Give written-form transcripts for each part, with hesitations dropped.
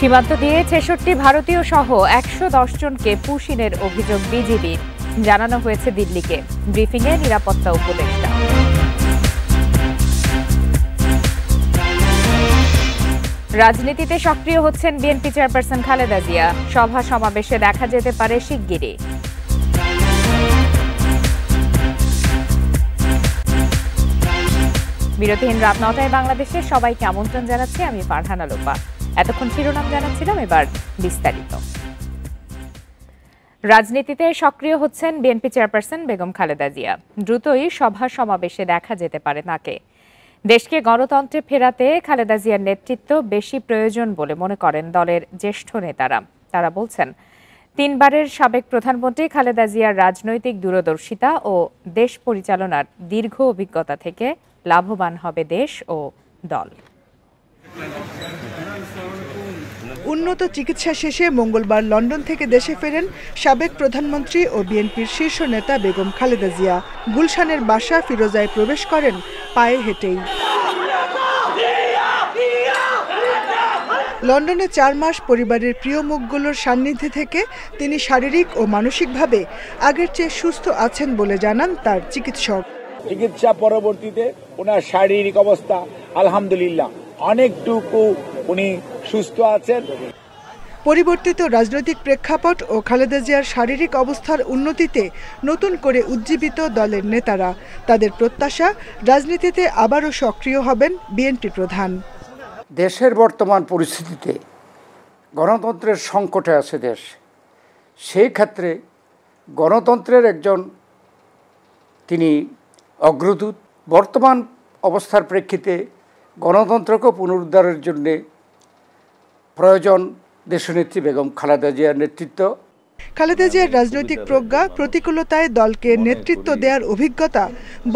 সীমান্ত দিয়ে ৬৬ ভারতীয় সহ ১১০ জনকে পুশিনের অভিযোগ বিজিবির। জানানো হয়েছে দিল্লিকে। ব্রিফিংয়ে নিরাপত্তা উপদেষ্টা। রাজনীতিতে সক্রিয় হচ্ছেন বিএনপি চেয়ারপারসন খালেদা জিয়া। সভা সমাবেশে দেখা যেতে পারে শিগগিরই। বিরতিহীন রাত ৯টায় বাংলাদেশে সবাইকে আমন্ত্রণ জানাচ্ছি আমি ফারহানা লোপা। এতক্ষণ শিরোনাম জানাচ্ছিলাম, এবার বিস্তারিত। রাজনীতিতে সক্রিয় হচ্ছেন বিএনপি চেয়ারপারসন বেগম খালেদা জিয়া। দ্রুতই সভা সমাবেশে দেখা যেতে পারে তাকে। দেশকে গণতন্ত্রে ফেরাতে খালেদা জিয়ার নেতৃত্ব বেশি প্রয়োজন বলে মনে করেন দলের জ্যেষ্ঠ নেতারা। তারা বলছেন, ৩ বারের সাবেক প্রধানমন্ত্রী খালেদা জিয়ার রাজনৈতিক দূরদর্শিতা ও দেশ পরিচালনার দীর্ঘ অভিজ্ঞতা থেকে লাভবান হবে দেশ ও দল। উন্নত চিকিৎসা শেষে মঙ্গলবার লন্ডন থেকে দেশে ফেরেন সাবেক প্রধানমন্ত্রী ও বিএনপির শীর্ষ নেতা বেগম খালেদা জিয়া। গুলশানের বাসা ফিরোজায় প্রবেশ করেন পায়ে হেঁটেই। লন্ডনে ৪ মাস পরিবারের প্রিয় মুখগুলোর সান্নিধ্যে থেকে তিনি শারীরিক ও মানসিকভাবে আগের চেয়ে সুস্থ আছেন বলে জানান তার চিকিৎসক। চিকিৎসা পরবর্তীতে ওনার শারীরিক অবস্থা আলহামদুলিল্লাহ অনেকটুকু উনি সুস্থ আছেন। পরিবর্তিত রাজনৈতিক প্রেক্ষাপট ও খালেদা জিয়ার শারীরিক অবস্থার উন্নতিতে নতুন করে উজ্জীবিত দলের নেতারা। তাদের প্রত্যাশা, রাজনীতিতে আবারও সক্রিয় হবেন বিএনপি প্রধান। দেশের বর্তমান পরিস্থিতিতে গণতন্ত্রের সংকটে আছে দেশ। সেই ক্ষেত্রে গণতন্ত্রের একজন তিনি অগ্রদূত। বর্তমান অবস্থার প্রেক্ষিতে গণতন্ত্রকে পুনরুদ্ধারের জন্য প্রয়োজন দেশনেত্রী বেগম খালেদা জিয়ার নেতৃত্ব। খালেদা জিয়ার রাজনৈতিক প্রজ্ঞা, প্রতিকূলতায় দলকে নেতৃত্ব দেওয়ার অভিজ্ঞতা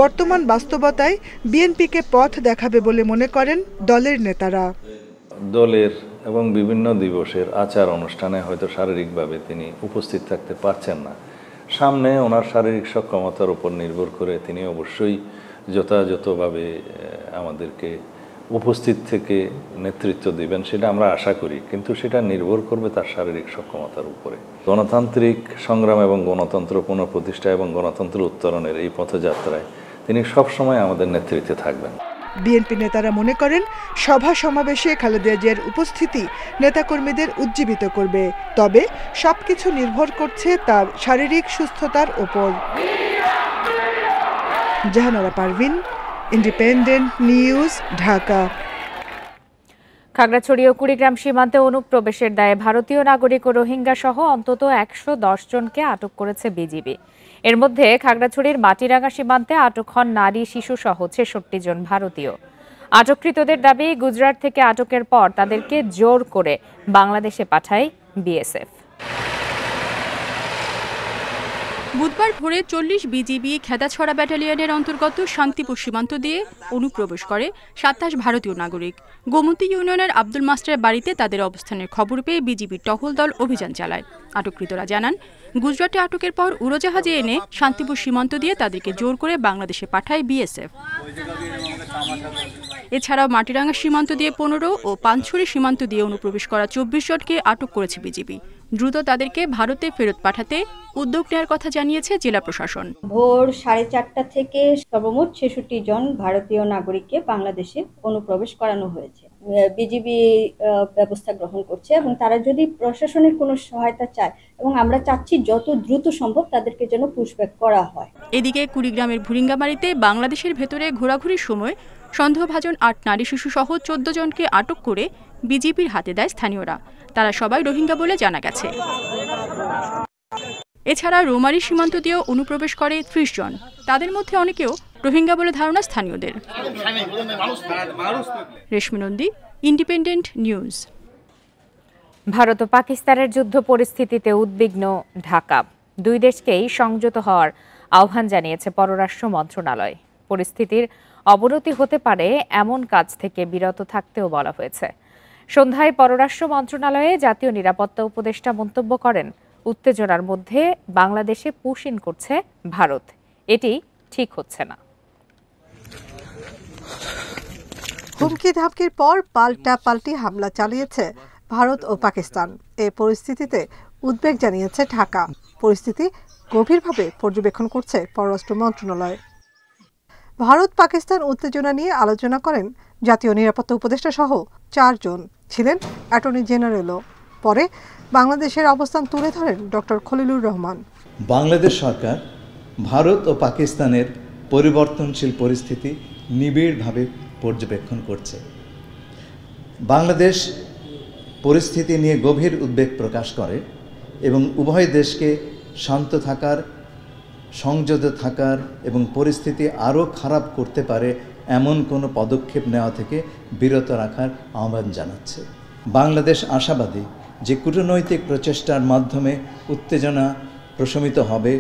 বর্তমান বাস্তবতায় বিএনপিকে পথ দেখাবে বলে মনে করেন দলের নেতারা। দলের এবং বিভিন্ন দিবসের আচার অনুষ্ঠানে হয়তো শারীরিকভাবে তিনি উপস্থিত থাকতে পারছেন না। সামনে ওনার শারীরিক সক্ষমতার উপর নির্ভর করে তিনি অবশ্যই যথাযথভাবে আমাদেরকে উপস্থিত থেকে নেতৃত্ব দিবেন, সেটা আমরা আশা করি। কিন্তু সেটা নির্ভর করবে তার শারীরিক সক্ষমতার উপরে। গণতান্ত্রিক সংগ্রাম এবং গণতন্ত্র পুনঃপ্রতিষ্ঠা এবং গণতন্ত্র উত্তরণের এই পথযাত্রায় তিনি সবসময় আমাদের নেতৃত্বে থাকবেন। বিএনপি নেতারা মনে করেন, সভা সমাবেশে খালেদা জিয়ার উপস্থিতি নেতাকর্মীদের উজ্জীবিত করবে। তবে সবকিছু নির্ভর করছে তার শারীরিক সুস্থতার ওপর। Jahanara Parvin, independent news, Dhaka. খাগড়াছড়ি ও কুড়িগ্রাম সীমান্তে অনুপ্রবেশের দায়ে ভারতীয় নাগরিক ও রোহিঙ্গা সহ অন্তত ১১০ জনকে আটক করেছে বিজিবি। এর মধ্যে খাগড়াছড়ির মাটিরাঙ্গা সীমান্তে আটক হন নারী, শিশু সহ ৬৬ জন ভারতীয়। আটককৃতদের দাবি, গুজরাট থেকে আটকের পর তাদেরকে জোর করে বাংলাদেশে পাঠায় বিএসএফ। বুধবার ভোরে ৪০ বিজিবি খেদাছড়া ব্যাটালিয়নের অন্তর্গত শান্তিপুর সীমান্ত দিয়ে অনুপ্রবেশ করে ২৭ ভারতীয় নাগরিক। গোমতী ইউনিয়নের আব্দুল মাস্টারের বাড়িতে তাদের অবস্থানের খবর পেয়ে বিজিবির টহল দল অভিযান চালায়। আটককৃতরা জানান, গুজরাটে আটকের পর উড়োজাহাজে এনে শান্তিপুর সীমান্ত দিয়ে তাদেরকে জোর করে বাংলাদেশে পাঠায় বিএসএফ। এছাড়াও মাটিরাঙ্গা সীমান্ত দিয়ে ১৫ ও পানছড়ি সীমান্ত দিয়ে অনুপ্রবেশ করা ২৪ জনকে আটক করেছে বিজিবি। দ্রুত তাদেরকে ভারতে ফেরত পাঠাতে উদ্যোগ নেওয়ার কথা জানিয়েছে জেলা প্রশাসন। ভোর 4:30 থেকে সর্বমোট ৬৬ জন ভারতীয় নাগরিককে বাংলাদেশে অনুপ্রবেশ করানো হয়েছে। বিজিবি ব্যবস্থা গ্রহণ করছে এবং তারা যদি প্রশাসনের কোনো সহায়তা চায় এবং আমরা চাচ্ছি যত দ্রুত সম্ভব তাদেরকে যেন পুশব্যাক করা হয়। এদিকে কুড়িগ্রামের ভুরিঙ্গামারীতে বাংলাদেশের ভেতরে ঘোরাঘুরির সময় সন্দেহভাজন ৮ নারী শিশু সহ ১৪ জনকে আটক করে বিজিবির হাতে দেয় স্থানীয়রা। তারা সবাই রোহিঙ্গা বলে জানা গেছে। এছাড়া রৌমারী সীমান্ত দিয়েও অনুপ্রবেশ করে ৩০ জন। তাদের মধ্যে অনেকেও রোহিঙ্গা বলে ধারণা স্থানীয়দের। রেশমি নন্দী, ইন্ডিপেন্ডেন্ট নিউজ। ভারত ও পাকিস্তানের যুদ্ধ পরিস্থিতিতে উদ্বিগ্ন ঢাকা। দুই দেশকেই সংযত হওয়ার আহ্বান জানিয়েছে পররাষ্ট্র মন্ত্রণালয়। পরিস্থিতির অবনতি হতে পারে এমন কাজ থেকে বিরত থাকতেও বলা হয়েছে। সন্ধ্যায় পররাষ্ট্র মন্ত্রণালয়ে জাতীয় নিরাপত্তা উপদেষ্টা মন্তব্য করেন, উত্তেজনার মধ্যে বাংলাদেশে পুশ-ইন করছে ভারত। এটি ঠিক হচ্ছে না। হুমকি ধামকির পর পাল্টাপাল্টি হামলা চালিয়েছে ভারত ও পাকিস্তান। এই পরিস্থিতিতে উদ্বেগ জানিয়েছে ঢাকা। পরিস্থিতি গভীরভাবে পর্যবেক্ষণ করছে পররাষ্ট্র মন্ত্রণালয়। ভারত পাকিস্তান উত্তেজনা নিয়ে আলোচনা করেন জাতীয় নিরাপত্তা উপদেষ্টা সহ 4 জন, ছিলেন অ্যাটর্নি জেনারেলও। পরে বাংলাদেশের অবস্থান তুলে ধরেন ডক্টর খলিলুর রহমান। বাংলাদেশ সরকার ভারত ও পাকিস্তানের পরিবর্তনশীল পরিস্থিতি নিবিড়ভাবে পর্যবেক্ষণ করছে। বাংলাদেশ পরিস্থিতি নিয়ে গভীর উদ্বেগ প্রকাশ করে এবং উভয় দেশকে শান্ত থাকার, সংযত থাকার এবং পরিস্থিতি আরও খারাপ করতে পারে এমন কোনো পদক্ষেপ নেওয়া থেকে বিরত রাখার আহ্বান জানাচ্ছে। বাংলাদেশ আশাবাদী যে কূটনৈতিক প্রচেষ্টার মাধ্যমে উত্তেজনা প্রশমিত হবে।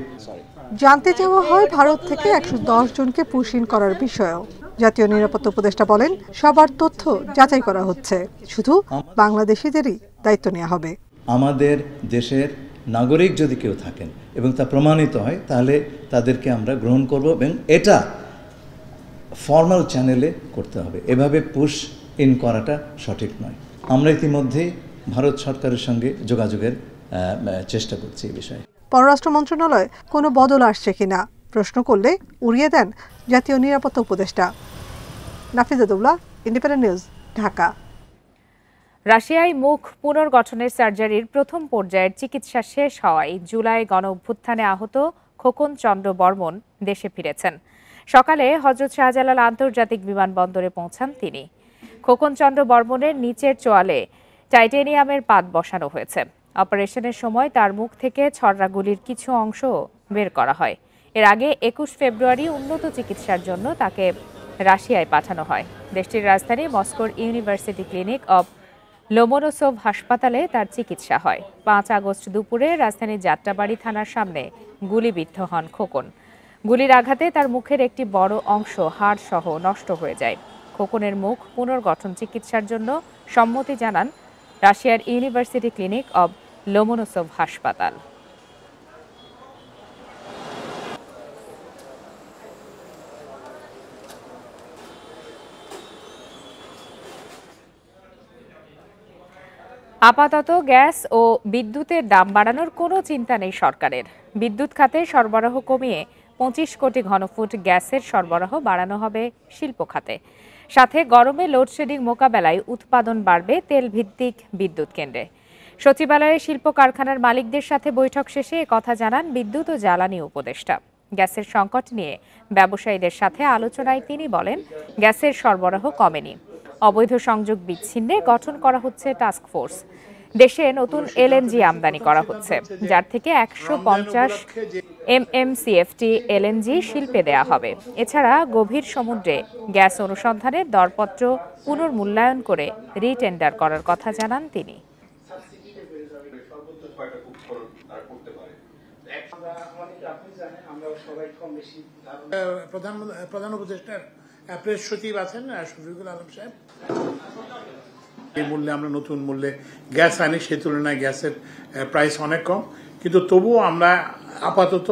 জানতে চাওয়া হয় ভারত থেকে 110 জনকে পুশ ইন করার বিষয়েও। জাতীয় নিরাপত্তা উপদেষ্টা বলেন, সবার তথ্য যাচাই করা হচ্ছে, শুধু বাংলাদেশিদেরই দায়িত্ব নেওয়া হবে। আমাদের দেশের নাগরিক যদি কেউ থাকেন এবং তা প্রমাণিত হয়, তাহলে তাদেরকে আমরা গ্রহণ করব এবং এটা ফর্মাল চ্যানেলে করতে হবে। এভাবে পুশ ইন করাটা সঠিক নয়। আমরা ইতিমধ্যেই ভারত সরকারের সঙ্গে যোগাযোগের চেষ্টা করছি এই বিষয়ে। পররাষ্ট্র মন্ত্রণালয় কোনো বদল আসছে কিনা প্রশ্ন করলে উড়িয়ে দেন জাতীয় নিরাপত্তা উপদেষ্টা। নাফিজাতুল্লাহ, ইন্ডিপেন্ডেন্ট নিউজ, ঢাকা। রাশিয়ায় মুখ পুনর্গঠনের সার্জারির প্রথম পর্যায়ের চিকিৎসা শেষ হওয়ায় জুলাই গণঅভ্যুত্থানে আহত খোকন চন্দ্র বর্মন দেশে ফিরেছেন। সকালে হযরত শাহজালাল আন্তর্জাতিক বিমানবন্দরে পৌঁছান তিনি। খোকন চন্দ্র বর্মনের নিচের চোয়ালে টাইটেনিয়ামের পাত বসানো হয়েছে। অপারেশনের সময় তার মুখ থেকে ছড়রা গুলির কিছু অংশ বের করা হয়। এর আগে 21 ফেব্রুয়ারি উন্নত চিকিৎসার জন্য তাকে রাশিয়ায় পাঠানো হয়। দেশটির রাজধানী মস্কোর ইউনিভার্সিটি ক্লিনিক অব লোমোনোসোভ হাসপাতালে তার চিকিৎসা হয়। 5 আগস্ট দুপুরে রাজধানীর যাত্রাবাড়ি থানার সামনে গুলিবিদ্ধ হন খোকন। গুলির আঘাতে তার মুখের একটি বড় অংশ হাড় সহ নষ্ট হয়ে যায়। খোকনের মুখ পুনর্গঠন চিকিৎসার জন্য সম্মতি জানান রাশিয়ার ইউনিভার্সিটি ক্লিনিক অব লোমোনোসোভ হাসপাতাল। আপাতত গ্যাস ও বিদ্যুতের দাম বাড়ানোর কোনো চিন্তা নেই সরকারের। বিদ্যুৎ খাতে সরবরাহ কমিয়ে 25 কোটি ঘনফুট গ্যাসের সরবরাহ বাড়ানো হবে শিল্প খাতে। সাথে গরমে লোডশেডিং মোকাবেলায় উৎপাদন বাড়বে তেল ভিত্তিক বিদ্যুৎ কেন্দ্রে। সচিবালয়ে শিল্প কারখানার মালিকদের সাথে বৈঠক শেষে একথা জানান বিদ্যুৎ ও জ্বালানি উপদেষ্টা। গ্যাসের সংকট নিয়ে ব্যবসায়ীদের সাথে আলোচনায় তিনি বলেন, গ্যাসের সরবরাহ কমেনি। অবৈধ সংযোগ বিচ্ছিন্নে গঠন করা হচ্ছে টাস্ক ফোর্স। দেশে নতুন এলএনজি আমদানি করা হচ্ছে, যার থেকে 150 MMCFT এলএনজি শিল্পে দেয়া হবে। এছাড়া গভীর সমুদ্রে গ্যাস অনুসন্ধানের দরপত্র পুনর্মূল্যায়ন করে রিটেন্ডার করার কথা জানান তিনি। প্রধান উপদেষ্টার প্রেস সচিব আছেন শফিকুল আলম সাহেব, এই মূল্যে আমরা নতুন মূল্যে গ্যাস আনি, সে তুলনায় গ্যাসের প্রাইস অনেক কম, কিন্তু তবুও আমরা আপাতত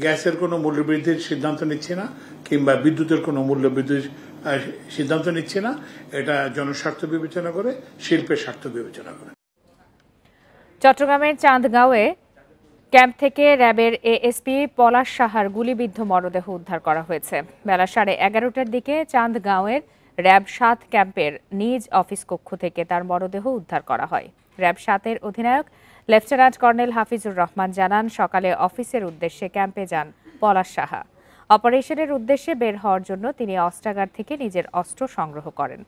গ্যাসের কোনো মূল্য বৃদ্ধির সিদ্ধান্ত নিচ্ছি না, কিংবা বিদ্যুতের কোনো মূল্য বৃদ্ধির সিদ্ধান্ত নিচ্ছি না। এটা জনস্বার্থ বিবেচনা করে, শিল্পের স্বার্থ বিবেচনা করে। চট্টগ্রামের চান্দগাঁওয়ে ক্যাম্প থেকে র্যাবের এএসপি পলাশ সাহার গুলিবিদ্ধ মরদেহ উদ্ধার করা হয়েছে। বেলা 11:30টার দিকে চান্দগাঁওয়ের র্যাব 7 ক্যাম্পের নিজ অফিস কক্ষ থেকে তার মরদেহ উদ্ধার করা হয়। র্যাব 7-এর অধিনায়ক লেফটেন্যান্ট কর্নেল হাফিজুর রহমান জানান, সকালে অফিসের উদ্দেশ্যে ক্যাম্পে যান পলাশ সাহা। অপারেশনের উদ্দেশ্যে বের হওয়ার জন্য তিনি অস্ত্রাগার থেকে নিজের অস্ত্র সংগ্রহ করেন।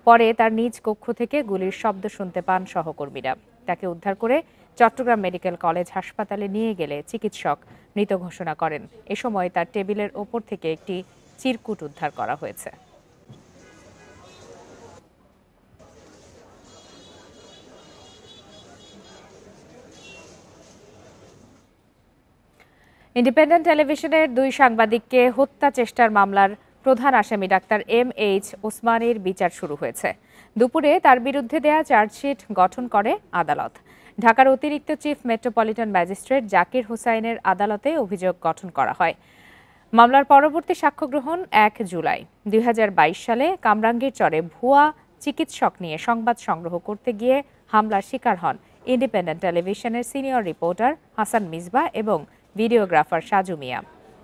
পরে তার নিজ কক্ষ থেকে গুলির শব্দ শুনতে পান সহকর্মীরা। তাকে উদ্ধার করে চট্টগ্রাম মেডিকেল কলেজ হাসপাতালে নিয়ে গেলে চিকিৎসক মৃত ঘোষণা করেন। এ সময় তার টেবিলের ওপর থেকে একটি চিরকুট উদ্ধার করা হয়েছে। ইন্ডিপেন্ডেন্ট টেলিভিশনের 2 সাংবাদিককে হত্যা চেষ্টার মামলার প্রধান আসামি ডাক্তার MH ওসমানীর বিচার শুরু হয়েছে। দুপুরে তার বিরুদ্ধে দেয়া চার্জশিট গঠন করে আদালত। ঢাকার অতিরিক্ত চিফ মেট্রোপলিটন ম্যাজিস্ট্রেট জাকির হোসাইনের আদালতে অভিযোগ গঠন করা হয়। মামলার পরবর্তী সাক্ষ্য গ্রহণ 1 জুলাই। 2022 সালে কামরাঙ্গীরচরে ভুয়া চিকিৎসক নিয়ে সংবাদ সংগ্রহ করতে গিয়ে হামলার শিকার হন ইন্ডিপেন্ডেন্ট টেলিভিশনের সিনিয়র রিপোর্টার হাসান মিসবাহ এবং ভিডিওগ্রাফার সাজু মিয়া।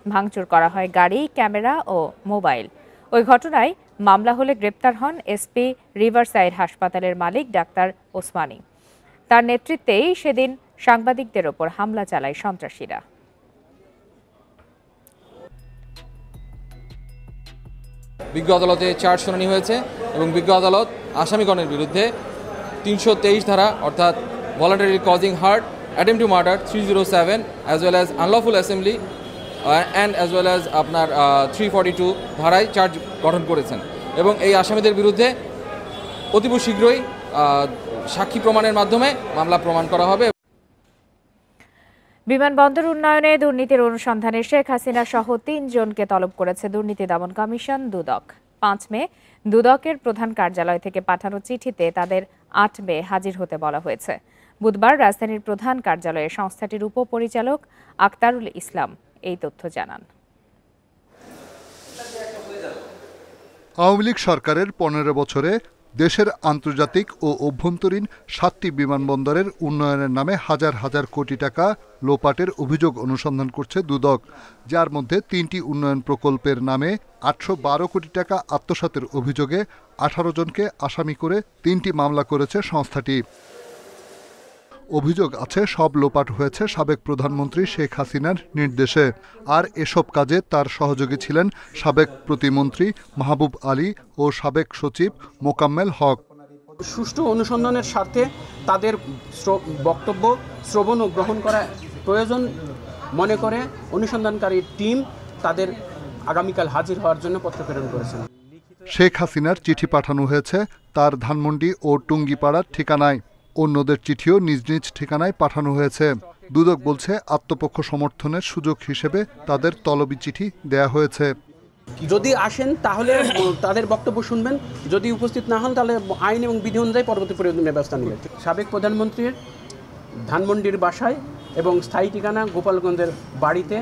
ভাঙচুর করা হয় গাড়ি, ক্যামেরা ও মোবাইল। ওই ঘটনায় মামলা হলে গ্রেপ্তার হন এসপি রিভারসাইড হাসপাতালের মালিক ডাক্তার ওসমানী। তার নেতৃত্বেই সেদিন সাংবাদিকদের ওপর হামলা চালায় সন্ত্রাসীরা। বিজ্ঞ আদালতে চার্জ শুনানি হয়েছে এবং বিজ্ঞ আদালত আসামিগণের বিরুদ্ধে 323 ধারা অর্থাৎ voluntary causing heart, attempt to murder 307 as well as unlawful assembly and as well as আপনার 342 ধারায় চার্জ গঠন করেছেন এবং এই আসামিদের বিরুদ্ধে অতীব শীঘ্রই সাক্ষী প্রমাণের মাধ্যমে মামলা প্রমাণ করা হবে। বিমানবন্দর উন্নয়নে দুর্নীতির অনুসন্ধানে শেখ হাসিনা সহ ৩ জনকে তলব করেছে দুর্নীতি দমন কমিশন দুদক। 5 মে দুদকের প্রধান কার্যালয় থেকে পাঠানো চিঠিতে তাদের 8 মে হাজির হতে বলা হয়েছে। বুধবার রাজধানীর প্রধান কার্যালয়ে সংস্থাটির উপপরিচালক আক্তারুল ইসলাম এই তথ্য জানান। আওয়ামী লীগ সরকারের 15 বছরে দেশের আন্তর্জাতিক ও অভ্যন্তরীণ 7টি বিমানবন্দরের উন্নয়নের নামে হাজার হাজার কোটি টাকা লোপাটের অভিযোগ অনুসন্ধান করছে দুদক, যার মধ্যে 3টি উন্নয়ন প্রকল্পের নামে 812 কোটি টাকা আত্মসাতের অভিযোগে 18 জনকে আসামি করে 3টি মামলা করেছে সংস্থাটি। অভিযোগ আছে সব লোপাট হয়েছে সাবেক প্রধানমন্ত্রী শেখ হাসিনার নির্দেশে, আর এসব কাজে তার সহযোগী ছিলেন সাবেক প্রতিমন্ত্রী মাহবুব আলী ও সাবেক সচিব মোকাম্মেল হক। সুষ্ঠু অনুসন্ধানের স্বার্থে তাদের বক্তব্য শ্রবণ ও গ্রহণ করা প্রয়োজন মনে করে অনুসন্ধানকারী টিম তাদের আগামীকাল হাজির হওয়ার জন্য পত্র প্রেরণ করেছেন। শেখ হাসিনার চিঠি পাঠানো হয়েছে তার ধানমন্ডি ও টুঙ্গিপাড়ার ঠিকানায়। অন্যদের চিঠিও নিজ নিজ ঠিকানায় পাঠানো হয়েছে। দুদক বলছে আত্মপক্ষ সমর্থনের সুযোগ হিসেবে তাদের তলবি চিঠি দেয়া হয়েছে। যদি আসেন তাহলে তাদের বক্তব্য শুনবেন, যদি উপস্থিত না হন তাহলে আইন এবং বিধি অনুযায়ী পরবর্তী প্রয়োজনীয় ব্যবস্থা নেবেন। সাবেক প্রধানমন্ত্রীর ধানমন্ডির বাসায় এবং স্থায়ী ঠিকানা গোপালগঞ্জের বাড়িতে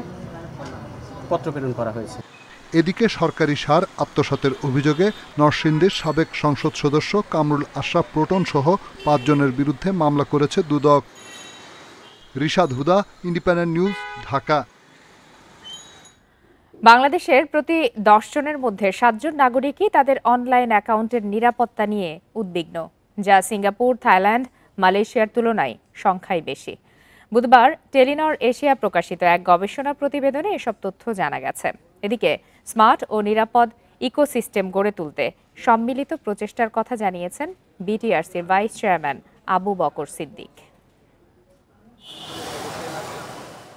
পত্র প্রেরণ করা হয়েছে। এদিকে সরকারি সার আত্মসাতের অভিযোগে নরসিংদীর সাবেক সংসদ সদস্য কামরুল আশরাফ প্রোটন সহ 5 জনের বিরুদ্ধে মামলা করেছে দুদক। রিশাদ হুদা, ইন্ডিপেন্ডেন্ট নিউজ, ঢাকা। বাংলাদেশের প্রতি 10 জনের মধ্যে 7 জন নাগরিকই তাদের অনলাইন অ্যাকাউন্টের নিরাপত্তা নিয়ে উদ্বিগ্ন, যা সিঙ্গাপুর, থাইল্যান্ড, মালয়েশিয়ার তুলনায় সংখ্যায় বেশি। বুধবার টেলিনর এশিয়া প্রকাশিত এক গবেষণা প্রতিবেদনে এসব তথ্য জানা গেছে। এদিকে স্মার্ট ও নিরাপদ ইকোসিস্টেম গড়ে তুলতে সম্মিলিত প্রচেষ্টার কথা জানিয়েছেন বিটিআরসির ভাইস চেয়ারম্যান আবু বকর সিদ্দিক।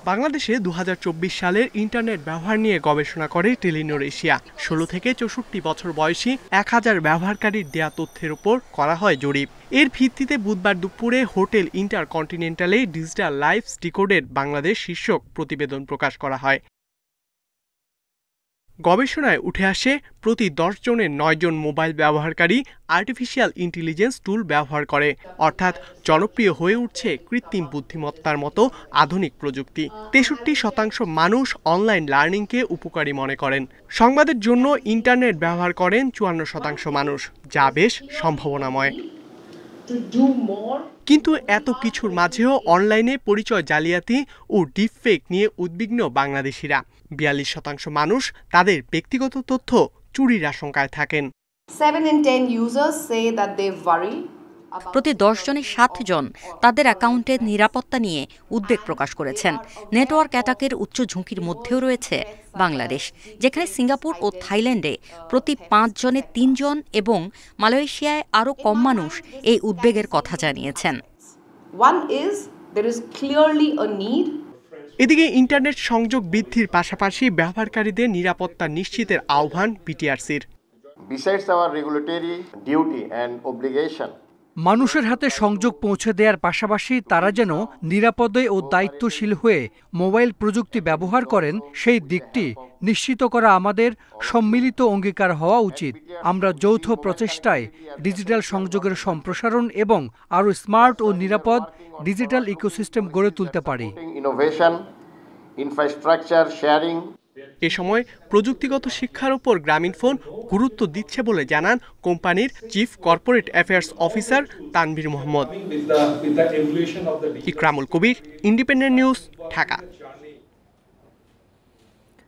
বাংলাদেশে 2024 সালের ইন্টারনেট ব্যবহার নিয়ে গবেষণা করে টেলিনর এশিয়া। 16 থেকে 64 বছর বয়সী 1000 ব্যবহারকারীর দেয়া তথ্যের উপর করা হয় জরিপ। এর ভিত্তিতে বুধবার দুপুরে হোটেল ইন্টারকন্টিনেন্টালে ডিজিটাল লাইফস ডিকোডেড বাংলাদেশ শীর্ষক প্রতিবেদন প্রকাশ করা হয়। গবেষণায় উঠে আসে প্রতি 10 জনের 9 জন মোবাইল ব্যবহারকারী আর্টিফিশিয়াল ইন্টেলিজেন্স টুল ব্যবহার করে, অর্থাৎ জনপ্রিয় হয়ে উঠছে কৃত্রিম বুদ্ধিমত্তার মতো আধুনিক প্রযুক্তি। 63% মানুষ অনলাইন লার্নিংকে উপকারী মনে করেন। সংবাদের জন্য ইন্টারনেট ব্যবহার করেন 54% মানুষ, যা বেশ সম্ভাবনাময়। কিন্তু এত কিছুর মাঝেও অনলাইনে পরিচয় জালিয়াতি ও ডিপফেক নিয়ে উদ্বিগ্ন বাংলাদেশিরা। 42% মানুষ তাদের ব্যক্তিগত তথ্য চুরির আশঙ্কায় থাকেন। 7 in 10 users say that they worry. প্রতি 10 জনের 7 জন তাদের অ্যাকাউন্টের নিরাপত্তা নিয়ে উদ্বেগ প্রকাশ করেছেন। নেটওয়ার্ক অ্যাটাকের উচ্চ ঝুঁকির মধ্যেও রয়েছে বাংলাদেশ, যেখানে সিঙ্গাপুর ও থাইল্যান্ডে প্রতি 5 জনে 3 জন এবং মালয়েশিয়ায় আরও কম মানুষ এই উদ্বেগের কথা জানিয়েছেন। One is there is clearly a need. এদিকে ইন্টারনেট সংযোগ বৃদ্ধির পাশাপাশি ব্যবহারকারীদের নিরাপত্তা নিশ্চিতের আহ্বান বিটিআরসির। Besides our regulatory duty and obligation, মানুষের হাতে সংযোগ পৌঁছে দেওয়ার পাশাপাশি তারা যেন নিরাপদে ও দায়িত্বশীল হয়ে মোবাইল প্রযুক্তি ব্যবহার করেন, সেই দিকটি নিশ্চিত করা আমাদের সম্মিলিত অঙ্গীকার হওয়া উচিত। আমরা যৌথ প্রচেষ্টায় ডিজিটাল সংযোগের সম্প্রসারণ এবং আরও স্মার্ট ও নিরাপদ ডিজিটাল ইকোসিস্টেম গড়ে তুলতে পারি। এ সময় প্রযুক্তিগত শিক্ষার উপর গ্রামীণফোন গুরুত্ব দিচ্ছে বলে জানান কোম্পানির chief corporate affairs officer Tanvir Mohammad. Ikramul Kabir, independent news, Dhaka.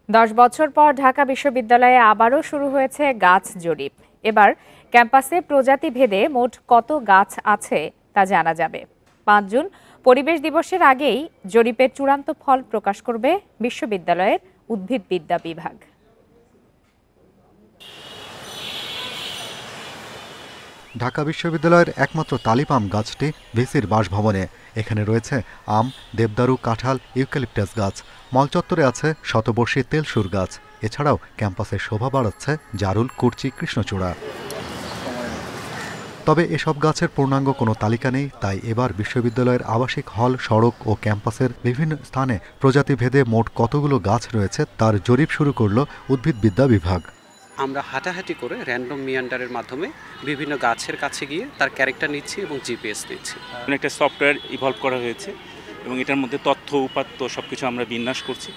10 বছর পর ঢাকা বিশ্ববিদ্যালয়ে আবারও শুরু হয়েছে গাছ জরিপ। এবার ক্যাম্পাসে প্রজাতি ভেদে মোট কত গাছ আছে তা জানা যাবে। 5 জুন পরিবেশ দিবসের আগেই জরিপের চূড়ান্ত ফল প্রকাশ করবে বিশ্ববিদ্যালয়ের উদ্ভিদবিদ্যা বিভাগ। ঢাকা বিশ্ববিদ্যালয়ের একমাত্র তালিপাম গাছটি ভিসির বাসভবনে। এখানে রয়েছে আম, দেবদারু, কাঁঠাল, ইউক্যালিপটাস গাছ। মল চত্বরে আছে শতবর্ষী তেলসুর গাছ। এছাড়াও ক্যাম্পাসে শোভা বাড়াচ্ছে জারুল, কুরচি, কৃষ্ণচূড়া। তবে এসব গাছের পূর্ণাঙ্গ কোনো তালিকা নেই, তাই এবার বিশ্ববিদ্যালয়ের আবাসিক হল, সড়ক ও ক্যাম্পাসের বিভিন্ন স্থানে প্রজাতিভেদে মোট কতগুলো গাছ রয়েছে তার জরিপ শুরু করল উদ্ভিদবিদ্যা বিভাগ। আমরা হাঁটাহাঁটি করে র্যান্ডম মিয়ান্ডারের মাধ্যমে বিভিন্ন গাছের কাছে গিয়ে তার ক্যারেক্টার নিচ্ছি এবং জিপিএস নিচ্ছি। একটা সফটওয়্যার ইভলভ করা হয়েছে এবং এটার মধ্যে তথ্য, উপাত্ত সবকিছু আমরা বিন্যাস করছি,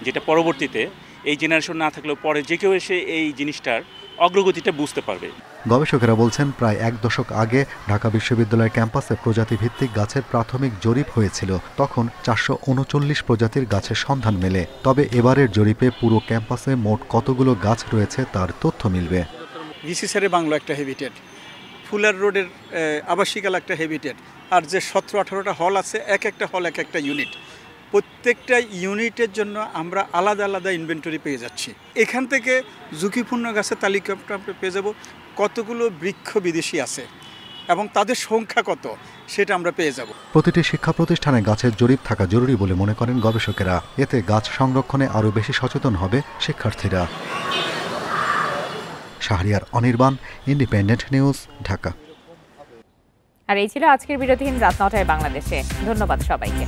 যেটা পরবর্তীতে এই জেনারেশন না থাকলেও পরে যে কেউ এসে এই জিনিসটার অগ্রগতিটা বুঝতে পারবে। গবেষকেরা বলছেন প্রায় 1 দশক আগে ঢাকা বিশ্ববিদ্যালয়ের ক্যাম্পাসে প্রজাতিভিত্তিক গাছের প্রাথমিক জরিপ হয়েছিল। তখন 439 প্রজাতির গাছের সন্ধান মেলে। তবে এবারের জরিপে পুরো ক্যাম্পাসে মোট কতগুলো গাছ রয়েছে তার তথ্য মিলবে। ভিসি স্যারে বাংলো একটা হ্যাবিটেট, ফুলার রোডের আবাসিকাল একটা হ্যাবিটেট, আর যে 17-18টা হল আছে, এক একটা হল এক একটা ইউনিট। প্রত্যেকটা ইউনিটের জন্য আমরা আলাদা আলাদা ইনভেন্টরি পেয়ে যাচ্ছি। এখান থেকে ঝুঁকিপূর্ণ গাছের তালিকাটা আমরা পেয়ে যাব, কতগুলো বৃক্ষ বিদেশি আছে এবং তাদের সংখ্যা কত সেটা আমরা পেয়ে যাব। প্রতিটি শিক্ষা প্রতিষ্ঠানে গাছের জরিপ থাকা জরুরি বলে মনে করেন গবেষকেরা। এতে গাছ সংরক্ষণে আরও বেশি সচেতন হবে শিক্ষার্থীরা। Shahriar Anirban, independent news, Dhaka. আর এই ছিল আজকের বিরতিহীন রাত 9টায় বাংলাদেশে। ধন্যবাদ সবাইকে।